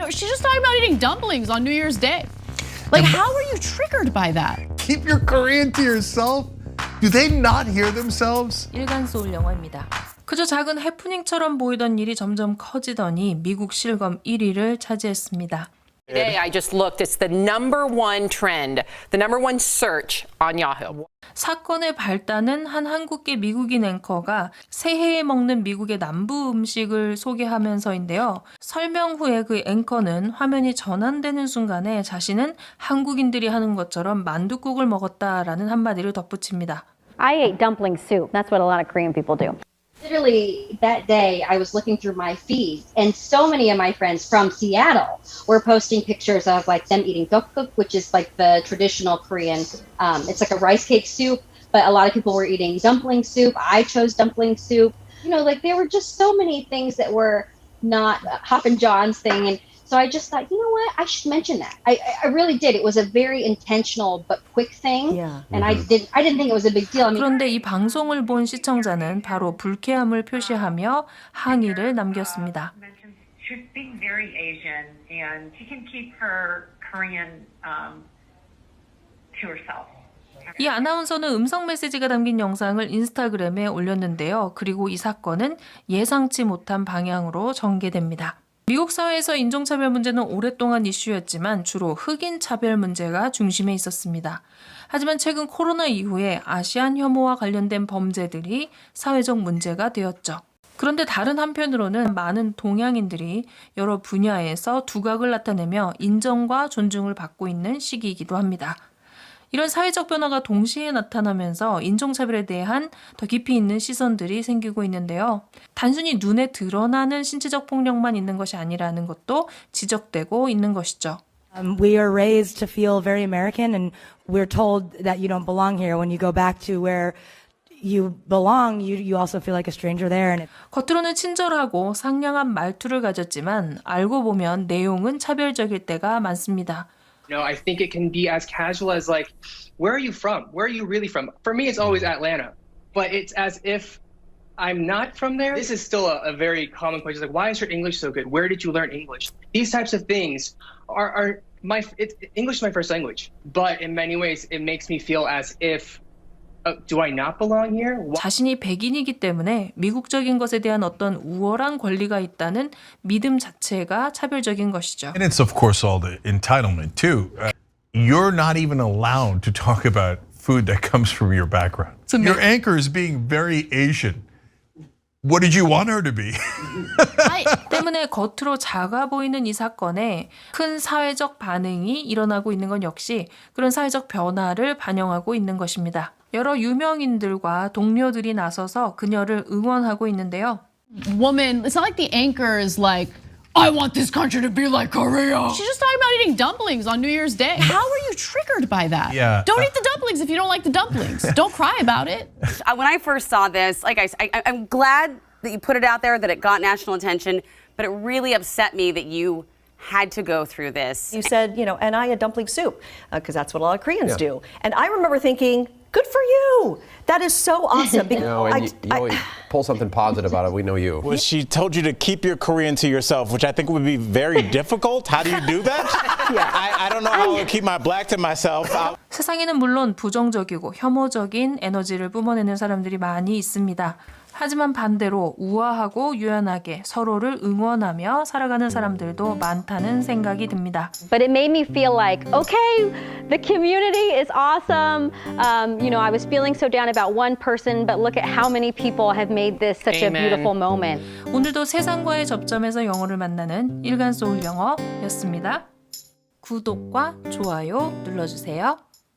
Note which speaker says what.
Speaker 1: No, she's just talking about eating dumplings on New Year's Day. Like, how are you triggered by that?
Speaker 2: Keep your Korean to yourself? Do they not hear themselves?
Speaker 3: 일간 소울 영화입니다. 그저 작은 해프닝처럼 보이던 일이 점점 커지더니 미국 실검 1위를 차지했습니다.
Speaker 4: Today I just looked. It's the #1 trend, the #1 search on Yahoo.
Speaker 3: 사건의 발단은 한 한국계 미국인 앵커가 새해에 먹는 미국의 남부 음식을 소개하면서인데요. 설명 후에 그 앵커는 화면이 전환되는 순간에 자신은 한국인들이 하는 것처럼 만둣국을 먹었다라는 한마디를 덧붙입니다.
Speaker 5: I ate dumpling soup. That's what a lot of Korean people do.
Speaker 6: Literally that day I was looking through my feed and so many of my friends from Seattle were posting pictures of like them eating dokguk, which is like the traditional Korean, it's like a rice cake soup, but a lot of people were eating dumpling soup. I chose dumpling soup. You know, like there were just so many things that were not Hop and John's thing. And so I just thought, you know what, I should mention that. I really did. It was a very intentional but quick thing.
Speaker 5: Yeah.
Speaker 6: And I didn't think it was a big deal. I mean,
Speaker 3: 그런데 이 방송을 본 시청자는 바로 불쾌함을 표시하며 항의를 남겼습니다.
Speaker 7: She's being very Asian, and she can keep her Korean to herself.
Speaker 3: 이 아나운서는 음성 메시지가 담긴 영상을 인스타그램에 올렸는데요. 그리고 이 사건은 예상치 못한 방향으로 전개됩니다. 미국 사회에서 인종차별 문제는 오랫동안 이슈였지만 주로 흑인 차별 문제가 중심에 있었습니다. 하지만 최근 코로나 이후에 아시안 혐오와 관련된 범죄들이 사회적 문제가 되었죠. 그런데 다른 한편으로는 많은 동양인들이 여러 분야에서 두각을 나타내며 인정과 존중을 받고 있는 시기이기도 합니다. 이런 사회적 변화가 동시에 나타나면서 인종차별에 대한 더 깊이 있는 시선들이 생기고 있는데요. 단순히 눈에 드러나는 신체적 폭력만 있는 것이 아니라는 것도 지적되고 있는 것이죠.
Speaker 8: We are raised to feel very American, and we're told that you don't belong here. When you go back to where you belong, you also feel like a stranger there. And
Speaker 3: 겉으로는 친절하고 상냥한 말투를 가졌지만 알고 보면 내용은 차별적일 때가 많습니다.
Speaker 9: You know, I think it can be as casual as like, where are you from? Where are you really from? For me, it's always Atlanta, but it's as if I'm not from there. This is still a very common question. Like, why is your English so good? Where did you learn English? These types of things are English is my first language, but in many ways, it makes me feel as if, do I not belong here?
Speaker 3: 자신이 백인이기 때문에 미국적인 것에 대한 어떤 우월한 권리가 있다는 믿음 자체가 차별적인 것이죠.
Speaker 2: And it's of course all the entitlement too. You're not even allowed to talk about food that comes from your background. Your anchor is being very Asian. What did you want her to be?
Speaker 3: 때문에 겉으로 작아 보이는 이 사건에 큰 사회적 반응이 일어나고 있는 건 역시 그런 사회적 변화를 반영하고 있는 것입니다. 여러 유명인들과 동료들이 나서서 그녀를 응원하고 있는데요.
Speaker 1: Woman, it's not like the anchor is like, I want this country to be like Korea. She's just talking about eating dumplings on New Year's Day. How are you triggered by that?
Speaker 2: Yeah.
Speaker 1: Don't eat the dumplings if you don't like the dumplings. Don't cry about it.
Speaker 10: When I first saw this, like I'm glad that you put it out there, that it got national attention, but it really upset me that you had to go through this.
Speaker 11: You said, you know, and I had dumpling soup, because that's what a lot of Koreans do. And I remember thinking, good for you. That is so awesome.
Speaker 12: You know, and you always pull something positive out of it. We know you.
Speaker 13: Well, she told you to keep your Korean to yourself, which I think would be very difficult. How do you do that? I don't know how to keep my black to myself.
Speaker 3: 세상에는 물론 부정적이고 혐오적인 에너지를 뿜어내는 사람들이 많이 있습니다. 하지만 반대로 우아하고 유연하게 서로를 응원하며 살아가는 사람들도 많다는 생각이 듭니다.
Speaker 5: But it made me feel like, okay, the community is awesome. You know, I was feeling so down about one person, but look at how many people have made this such a beautiful moment.
Speaker 3: 오늘도 세상과의 접점에서 영어를 만나는 일간 소울 영어였습니다. 구독과 좋아요 눌러주세요.